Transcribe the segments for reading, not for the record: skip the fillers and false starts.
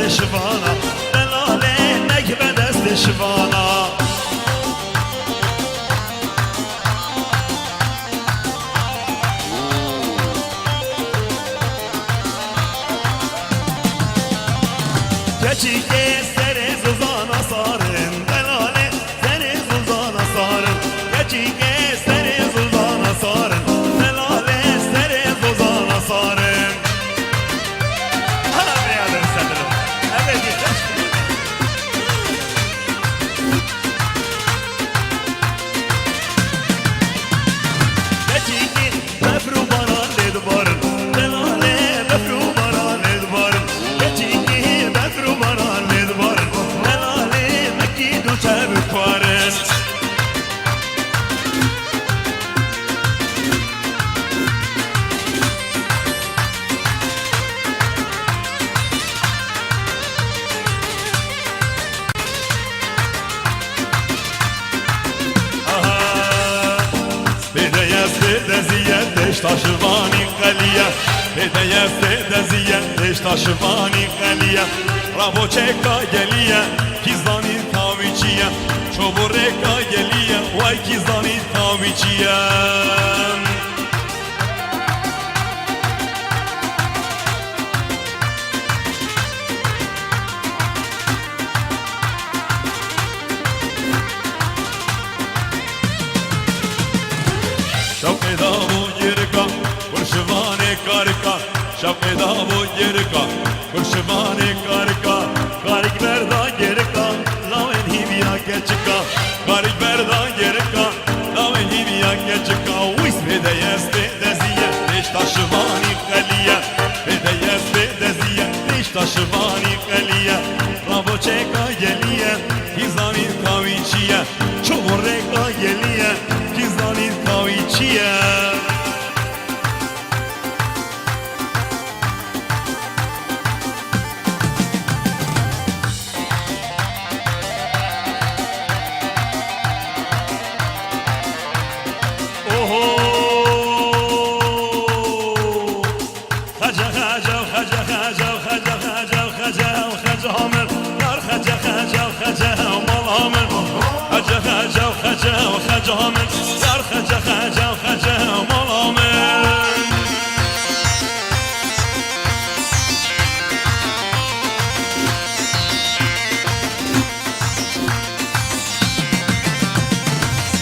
دست شوانا دلاله نک به دست شوانا keçi که سر زوزانا سارن دلاله سر زوزانا سارن keçi که سر زوزانا سارن دلاله سر زوزانا سارن ها بیادر صدرم ابدی keçi که بفرو باران لید بارن دلاله بفرو باران لید بارن keçi که بفرو باران لید بارن دلاله مکی دو تب کوارن taşıvani qaliya Hedeyeste deziye deş taşıvani qaliya Rabo çeka geliye Kizani taviçiye Çobureka geliye Vay kizani taviçiye Şapeda bu yerika Kurşivane karika Şapeda bu yerika Kurşivane karika Karik berda yerika Laven hiviya geçika Karik berda yerika Laven hiviya geçika Uys bedeyeste deziye Deş taşıvani kaliye Bedeyeste deziye Deş taşıvani kaliye Rabo çeka geliye Hizani kaviçiye Çobureka geliye Hizani kaviçiye خجامن در خجا خجا خجا ملامن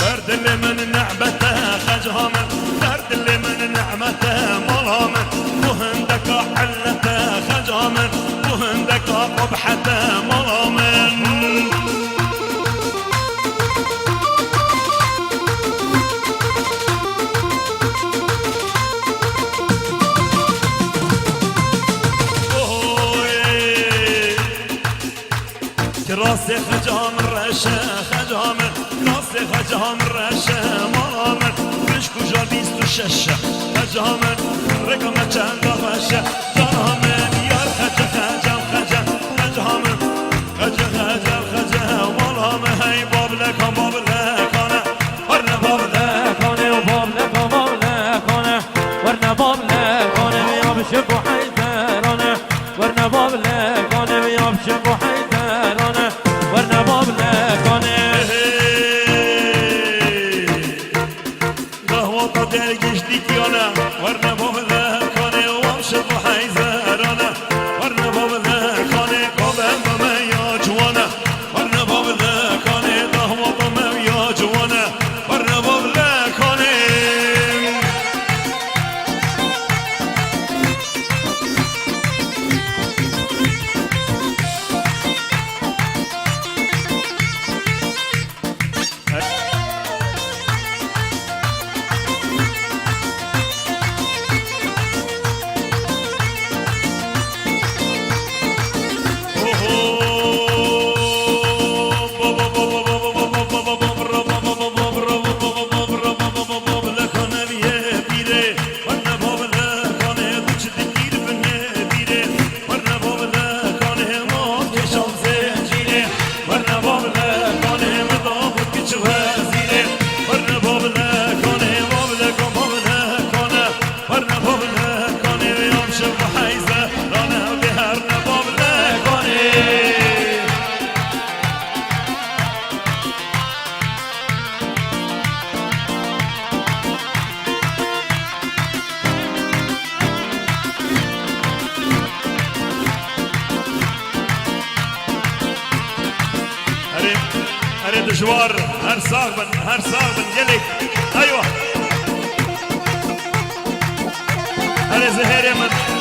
در دل من نعمته خجامن در دل من نعمته ملامن مهندك علته خجامن مهندك قبحته ملامن راس خجام رشه خجام راس خجام رشه مامن مش کجا 26 خجام رقم چند باشه جانم یار خجا خجام خجام خجام خجا خجام خجام مامن هی بابلکم بابلکانه ورنه بابلکانه و بابلکم بابلکانه ورنه بابلکانه میام شب و حیدرانه ورنه بابلکانه میام شب و حیدرانه ورنه بابلکانه قهوه تا درگشتی کیانه ورنه بابلکانه و هم شب و حیدرانه دجوار هر ساغ بن جلك ايوه هر زهير من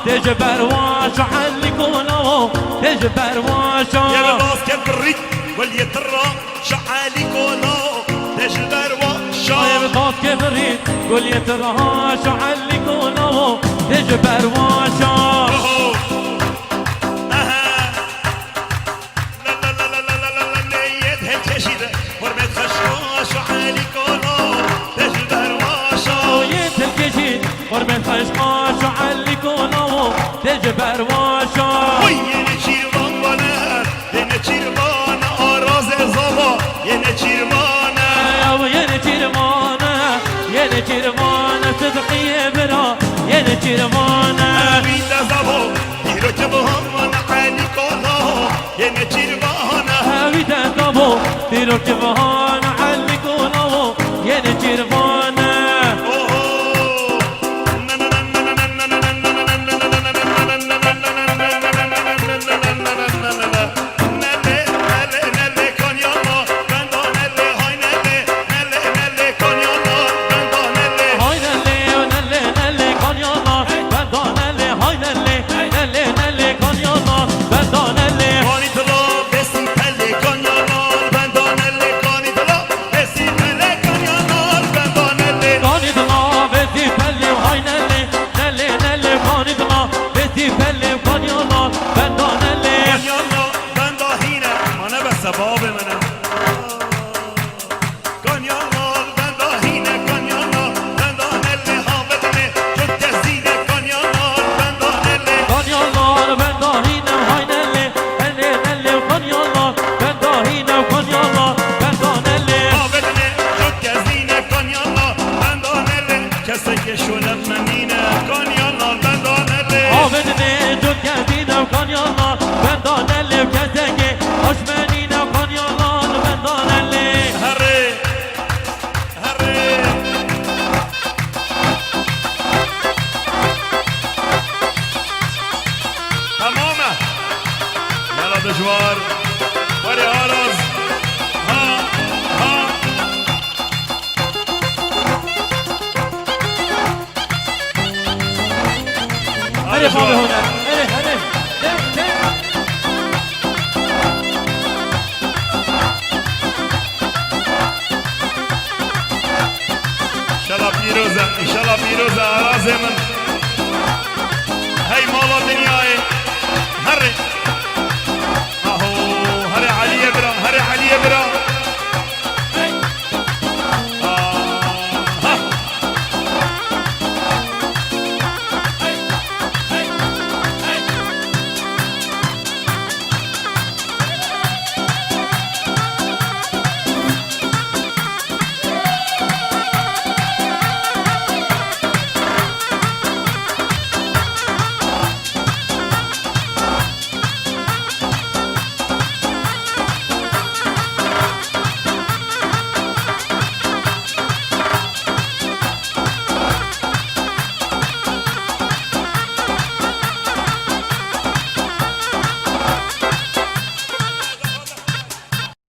تجبر واشا عليكونا تجبر واشا يا الباس كبريت واليترى شعاليكونا تجبر واشا يا الباس كبريت واليترى شعاليكونا تجبر واشا دج برواشا وی یه چیروان بانه یه چیروان آراز زبا یه چیروانه او ين ترمانه ين ترمانه صدقي برا ين ترمانه بید زبا دیرو که با هم علی کالا یه چیروانه هاوي تنقبو تيرو كفهان علقونه ين ترمانه دجوار وری آراز ها ها هري بابا هنا هري هري ان شاء الله پیروزه آراز من هی مالا دنیا